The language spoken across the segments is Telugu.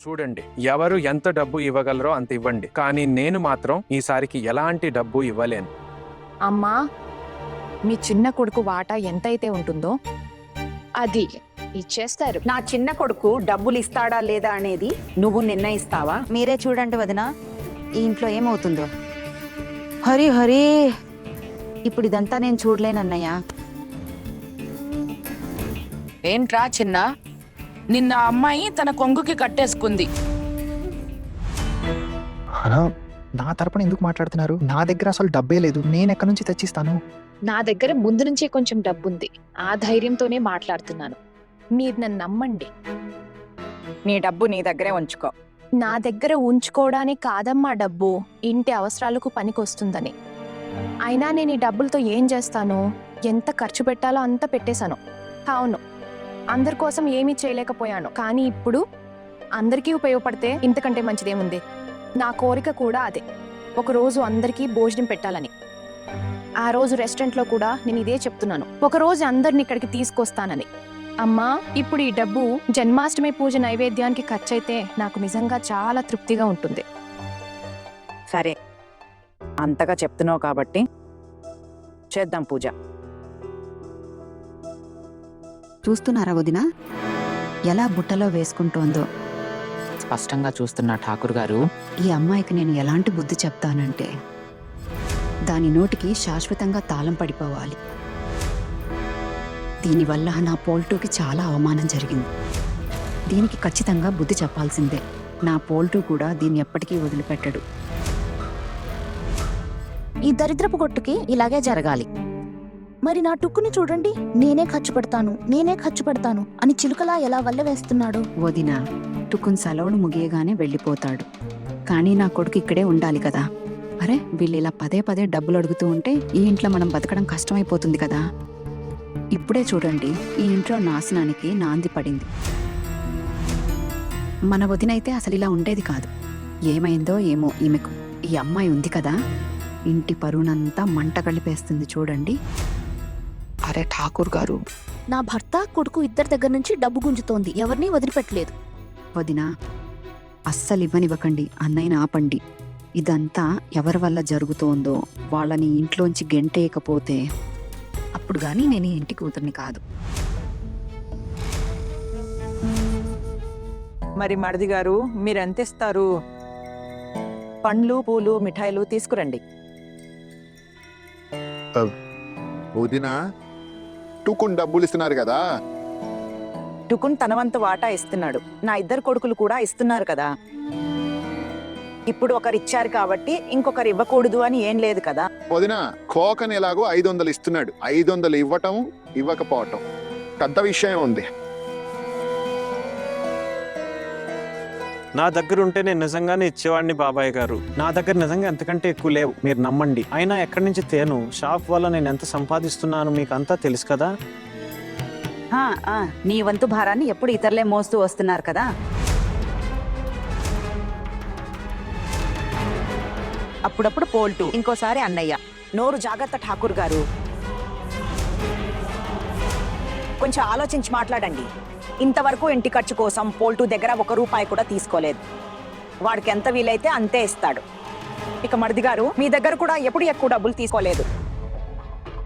చూడండి, ఎవరు ఎంత డబ్బు ఇవ్వగలరో అంత ఇవ్వండి, కానీ నేను మాత్రం ఈసారికి ఎలాంటి డబ్బు ఇవ్వలేను. అమ్మా, మీ చిన్న కొడుకు వాటా ఎంతైతే ఉంటుందో అది ఇచ్చేస్తారు. నా చిన్న కొడుకు డబ్బులు ఇస్తాడా లేదా అనేది నువ్వు నిర్ణయిస్తావా? మీరే చూడండి వదినా, ఈ ఇంట్లో ఏమవుతుందో. హరి హరి, ఇప్పుడు ఇదంతా నేను చూడలేనన్నయ్య. ఏంట్రా చిన్న, నిన్న అమ్మాయి తన కొంగుకి కట్టేసుకుంది. నా తరపున ఎందుకు మాట్లాడుతున్నారు? నా దగ్గర అసలు డబ్బే లేదు, నేను ఎక్కడి నుంచి తెచ్చిస్తాను? నా దగ్గర ముందు నుంచే కొంచెం డబ్బుంది, ఆ ధైర్యంతోనే మాట్లాడుతున్నాను. మీరు నన్ను నమ్మండి. నీ డబ్బు నీ దగ్గరే ఉంచుకో. నా దగ్గర ఉంచుకోవడానికి కాదమ్మా డబ్బు, ఇంటి అవసరాలకు పనికొస్తుందని. అయినా నేను ఈ డబ్బులతో ఏం చేస్తాను? ఎంత ఖర్చు పెట్టాలో అంత పెట్టేశాను. అవును, అందరి కోసం ఏమీ చేయలేకపోయాను, కానీ ఇప్పుడు అందరికీ ఉపయోగపడితే ఇంతకంటే మంచిదేముంది? నా కోరిక కూడా అదే, ఒకరోజు అందరికీ భోజనం పెట్టాలని. ఆ రోజు రెస్టారెంట్లో కూడా నేను ఇదే చెప్తున్నాను, ఒకరోజు అందరిని ఇక్కడికి తీసుకొస్తానని. అమ్మా, ఇప్పుడు ఈ డబ్బు జన్మాష్టమి పూజ నైవేద్యానికి ఖర్చయితే నాకు నిజంగా చాలా తృప్తిగా ఉంటుంది. సరే, అంతగా చెప్తున్నావు కాబట్టి చేద్దాం పూజ. చూస్తున్నారా వదినా, ఎలా బుట్టలో వేసుకుంటోందో? స్పష్టంగా చూస్తున్నా ఠాకూర్ గారు. ఈ అమ్మాయికి నేను ఎలాంటి బుద్ధి చెప్తానంటే, దాని నోటికి శాశ్వతంగా తాళం పడిపోవాలి. దీనివల్ల నా పోల్టూకి చాలా అవమానం జరిగింది. దీనికి ఖచ్చితంగా బుద్ధి చెప్పాల్సిందే. నా పోల్టూ కూడా దీన్ని ఎప్పటికీ వదిలిపెట్టడు. ఈ దరిద్రపు కొట్టుకి ఇలాగే జరగాలి. మరి నా టుక్కుని చూడండి, నేనే ఖర్చు పెడతాను అని చిలుకలా ఎలా వల్ల వేస్తున్నాడు. వదిన, టుకున్ సెలవులు ముగియగానే వెళ్ళిపోతాడు, కానీ నా కొడుకు ఇక్కడే ఉండాలి కదా. అరే, వీళ్ళు ఇలా పదే పదే డబ్బులు అడుగుతూ ఉంటే ఈ ఇంట్లో మనం బతకడం కష్టమైపోతుంది కదా. ఇప్పుడే చూడండి, ఈ ఇంట్లో నాశనానికి నాంది పడింది. మన వదినైతే అసలు ఇలా ఉండేది కాదు. ఏమైందో ఏమో ఈమెకు. ఈ అమ్మాయి ఉంది కదా, ఇంటి పరువునంతా మంట కలిపేస్తుంది చూడండి. అరే ఠాకూర్ గారు, నా భర్త కొడుకు ఇద్దరి దగ్గర నుంచి డబ్బు గుంజుతోంది, ఎవరినీ వదిలిపెట్టలేదు. వదినా, అస్సలు ఇవ్వనివ్వకండి, అన్నయ్యని ఆపండి. ఇదంతా ఎవరి వల్ల జరుగుతోందో వాళ్ళని ఇంట్లోంచి గెంటేయకపోతే అప్పుడు గాని నేను ఈ ఇంటి కూతుర్ని కాదు. మరి మరిది గారు, మీరెంత ఇస్తారు? పండ్లు, పూలు, మిఠాయిలు తీసుకురండి. వదినా, టూకున్ డబ్బులు ఇస్తున్నారు కదా. టుకున్ తన వంతు వాటా ఇస్తున్నాడు, నా ఇద్దరు కొడుకులు కూడా ఇస్తున్నారు కదా. ఇప్పుడు ఒకరు ఇచ్చారు కాబట్టి ఇంకొకరు ఇవ్వకూడదు అని ఏం లేదు కదా. వదినా, కోకన్ ఎలాగో 500 ఇస్తున్నాడు, 500 ఇవ్వటం ఇవ్వకపోవటం పెద్ద విషయం ఉంది. నా దగ్గర ఉంటే నేను నిజంగానే ఇచ్చేవాడిని బాబాయ్ గారు. నా దగ్గర నిజంగా ఎంతకంటే ఎక్కువ లేవు, మీరు నమ్మండి. అయినా ఎక్కడి నుంచి తేను? షాప్ వల్ల నేను ఎంత సంపాదిస్తున్నాను మీకు అంతా తెలుసు కదా. నీ వంతు భారాన్ని ఎప్పుడు ఇతరులే మోస్తూ వస్తున్నారు కదా. అప్పుడప్పుడు పోల్టు, ఇంకోసారి అన్నయ్య. నోరు జాగ్రత్త ఠాకూర్ గారు, కొంచెం ఆలోచించి మాట్లాడండి. ఇంతవరకు ఇంటి ఖర్చు కోసం పోల్టు దగ్గర 1 రూపాయి కూడా తీసుకోలేదు. వాడికి ఎంత వీలైతే అంతే ఇస్తాడు. ఇక మరిది గారు, మీ దగ్గర కూడా ఎప్పుడు ఎక్కువ డబ్బులు తీసుకోలేదు.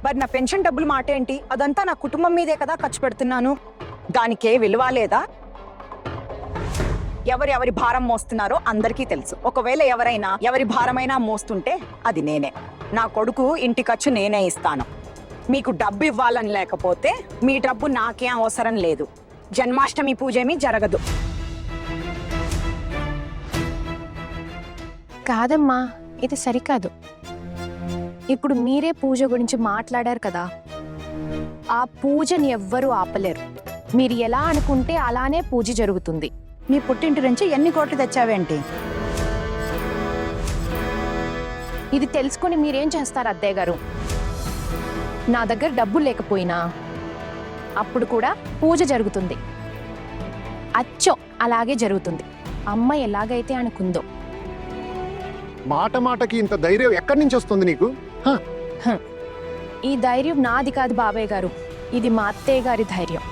మరి నా పెన్షన్ డబ్బులు మాట ఏంటి? అదంతా నా కుటుంబం మీదే కదా ఖర్చు పెడుతున్నాను. దానికే విలువ లేదా? ఎవరి భారం మోస్తున్నారో అందరికీ తెలుసు. ఒకవేళ ఎవరైనా ఎవరి భారమైనా మోస్తుంటే అది నేనే. నా కొడుకు ఇంటి ఖర్చు నేనే ఇస్తాను. మీకు డబ్బు ఇవ్వాలని లేకపోతే మీ డబ్బు నాకేం అవసరం లేదు. జన్మాష్టమి పూజ ఏమీ జరగదు. కాదమ్మా, ఇది సరికాదు. ఇప్పుడు మీరే పూజ గురించి మాట్లాడారు కదా, ఆ పూజని ఎవ్వరూ ఆపలేరు. మీరు ఎలా అనుకుంటే అలానే పూజ జరుగుతుంది. నీ పుట్టింటి నుంచి ఎన్ని కోట్లు తెచ్చావేంటి? ఇది తెలుసుకుని మీరేం చేస్తారు అత్తయ్య గారు? నా దగ్గర డబ్బు లేకపోయినా అప్పుడు కూడా పూజ జరుగుతుంది. అచ్చో అలాగే జరుగుతుంది. అమ్మ ఎలాగైతే అనుకుందో. మాట మాటకి ఇంత ధైర్యం ఎక్కడి నుంచి వస్తుంది నీకు? ఈ ధైర్యం నాది కాదు బాబాయ్ గారు, ఇది మా అత్తయ్య గారి ధైర్యం.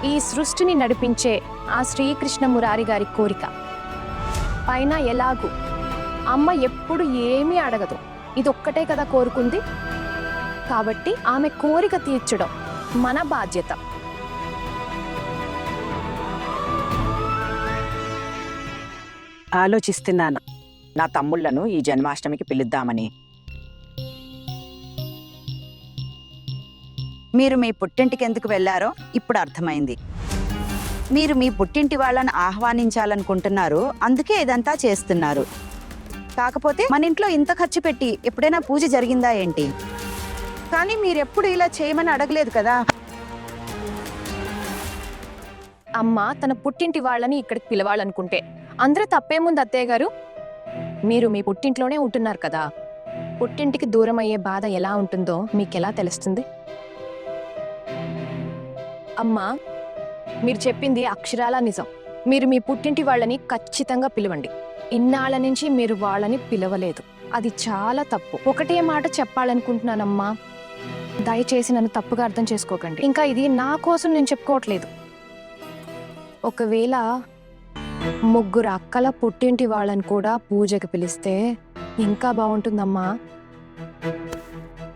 ఈ సృష్టిని నడిపించే ఆ శ్రీకృష్ణ మురారి గారి కోరిక. పైన ఎలాగూ అమ్మ ఎప్పుడు ఏమీ అడగదు, ఇదొక్కటే కదా కోరుకుంది. కాబట్టి ఆమె కోరిక తీర్చడం మన బాధ్యత. ఆలోచిస్తున్నాను నా తమ్ముళ్లను ఈ జన్మాష్టమికి పిలుద్దామని. మీరు మీ పుట్టింటికి ఎందుకు వెళ్ళారో ఇప్పుడు అర్థమైంది. మీరు మీ పుట్టింటి వాళ్ళని ఆహ్వానించాలనుకుంటున్నారు, అందుకే ఇదంతా చేస్తున్నారు. కాకపోతే మన ఇంట్లో ఇంత ఖర్చు పెట్టి ఎప్పుడైనా పూజ జరిగిందా ఏంటి? కానీ మీరెప్పుడు ఇలా చేయమని అడగలేదు కదా. అమ్మ తన పుట్టింటి వాళ్ళని ఇక్కడికి పిలవాలనుకుంటే అందరూ తప్పేముంది అత్తయ్య గారు? మీరు మీ పుట్టింట్లోనే ఉంటున్నారు కదా. పుట్టింటికి దూరం అయ్యే బాధ ఎలా ఉంటుందో మీకెలా తెలుస్తుంది? అమ్మా, మీరు చెప్పింది అక్షరాల నిజం. మీరు మీ పుట్టింటి వాళ్ళని ఖచ్చితంగా పిలవండి. ఇన్నాళ్ళ నుంచి మీరు వాళ్ళని పిలవలేదు, అది చాలా తప్పు. ఒకటే మాట చెప్పాలనుకుంటున్నానమ్మా, దయచేసి నన్ను తప్పుగా అర్థం చేసుకోకండి. ఇంకా ఇది నా కోసం నేను చెప్పుకోవట్లేదు. ఒకవేళ 3 అక్కల పుట్టింటి వాళ్ళని కూడా పూజకి పిలిస్తే ఇంకా బాగుంటుందమ్మా.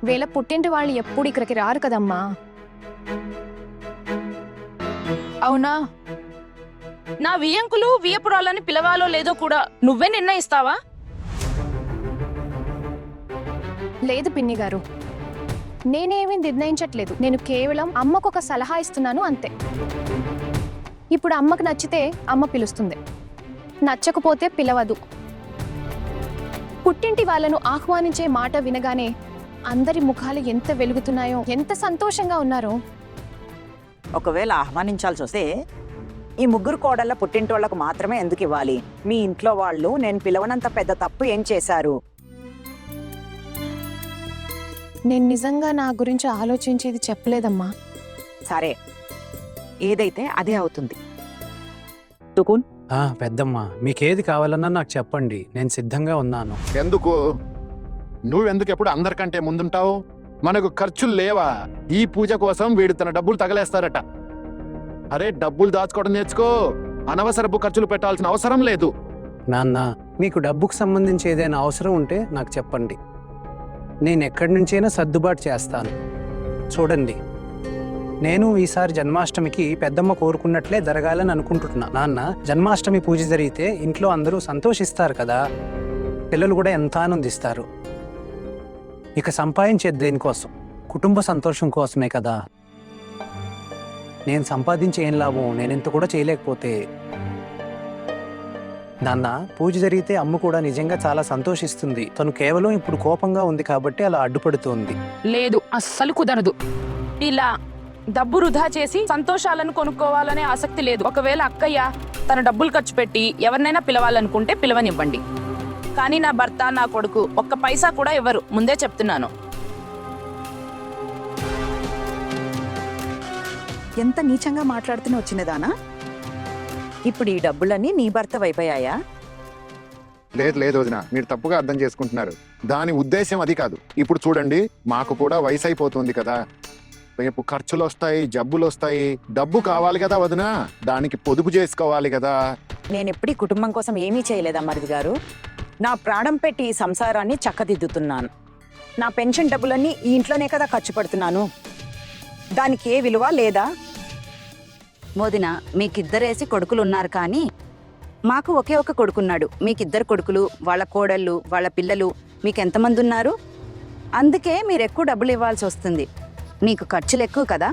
వీళ్ళ పుట్టింటి వాళ్ళు ఎప్పుడు ఇక్కడికి రారు కదమ్మా. అవునా? నా వియంకులు వియపురాలని పిలవాలో లేదో కూడా నువ్వే నిర్ణయిస్తావా? లేదు పిన్ని గారు, నేనేమీ నిర్ణయించట్లేదు. నేను కేవలం అమ్మకు ఒక సలహా ఇస్తున్నాను అంతే. ఇప్పుడు అమ్మకు నచ్చితే అమ్మ పిలుస్తుంది, నచ్చకపోతే పిలవదు. పుట్టింటి వాళ్ళను ఆహ్వానించే మాట వినగానే అందరి ముఖాలు ఎంత వెలుగుతున్నాయో, ఎంత సంతోషంగా ఉన్నారో. ఒకవేళ ఆహ్వానించాల్సి వస్తే ఈ 3 కోడళ్ళ పుట్టింటోళ్లకు మాత్రమే ఎందుకు ఇవ్వాలి? మీ ఇంట్లో వాళ్ళు నేను పిలవనంత పెద్ద తప్పు ఏం చేశారు? నేను నిజంగా నా గురించి ఆలోచించేది చెప్పలేదమ్మా. సరే, ఏదైతే అదే అవుతుంది. తుకున్, పెద్దమ్మ, మీకేది కావాలన్నా నాకు చెప్పండి, నేను సిద్ధంగా ఉన్నాను. ఎందుకు నువ్వెందుకు ఎప్పుడు అందరికంటే ముందుంటావు? మనకు ఖర్చులు లేవా? ఈ పూజ కోసం వీడు తన డబ్బులు తగలేస్తారట. అరే, డబ్బులు దాచుకోవడం నేర్చుకో. అనవసరపు ఖర్చులు పెట్టాల్సిన అవసరం లేదు. నాన్న, మీకు డబ్బుకు సంబంధించి ఏదైనా అవసరం ఉంటే నాకు చెప్పండి, నేను ఎక్కడి నుంచైనా సర్దుబాటు చేస్తాను. చూడండి, నేను ఈసారి జన్మాష్టమికి పెద్దమ్మ కోరుకున్నట్లే జరగాలని అనుకుంటున్నా. నాన్న, జన్మాష్టమి పూజ జరిగితే ఇంట్లో అందరూ సంతోషిస్తారు కదా, పిల్లలు కూడా ఎంత ఆనందిస్తారు. ఇక సంపాదించేది దేనికోసం? కుటుంబ సంతోషం కోసమే కదా. నేను సంపాదించి ఏం లాభం, నేనెంత కూడా చేయలేకపోతే? నాన్న, పూజ జరిగితే అమ్మ కూడా నిజంగా చాలా సంతోషిస్తుంది. తను కేవలం ఇప్పుడు కోపంగా ఉంది కాబట్టి అలా అడ్డుపడుతోంది. లేదు, అస్సలు కుదరదు. ఇలా డబ్బు వృధా చేసి సంతోషాలను కొనుక్కోవాలనే ఆసక్తి లేదు. ఒకవేళ అక్కయ్య తన డబ్బులు ఖర్చు పెట్టి ఎవరినైనా పిలవాలనుకుంటే పిలవనివ్వండి. కానీ నా భర్త, నా కొడుకు ఒక్క పైసా కూడా ఇవ్వరు, ముందే చెప్తున్నాను. ఎంత నీచంగా మాట్లాడుతూనే వచ్చినదానా? ఇప్పుడు ఈ డబ్బులన్నీ నీ భర్త వైపోయాయా? లేదు లేదు వదిన, మీరు తప్పుగా అర్థం చేసుకుంటున్నారు. దాని ఉద్దేశం అది కాదు. ఇప్పుడు చూడండి, మాకు కూడా వయసు అయిపోతుంది కదా. రేపు ఖర్చులు వస్తాయి, జబ్బులు వస్తాయి. డబ్బు కావాలి కదా వదిన, దానికి పొదుపు చేసుకోవాలి కదా. నేను ఎప్పుడు ఈ కుటుంబం కోసం ఏమీ చేయలేదా మరిది గారు? నా ప్రాణం పెట్టి ఈ సంసారాన్ని చక్కదిద్దుతున్నాను. నా పెన్షన్ డబ్బులన్నీ ఈ ఇంట్లోనే కదా ఖర్చు పెడుతున్నాను. దానికి ఏ విలువ లేదా? మోదిన, మీకిద్దరేసి కొడుకులు ఉన్నారు, కానీ మాకు ఒకే ఒక కొడుకున్నాడు. మీకిద్దరు కొడుకులు, వాళ్ళ కోడళ్ళు, వాళ్ళ పిల్లలు, మీకెంతమంది ఉన్నారు? అందుకే మీరు ఎక్కువ డబ్బులు ఇవ్వాల్సి వస్తుంది. మీకు ఖర్చులు ఎక్కువ కదా.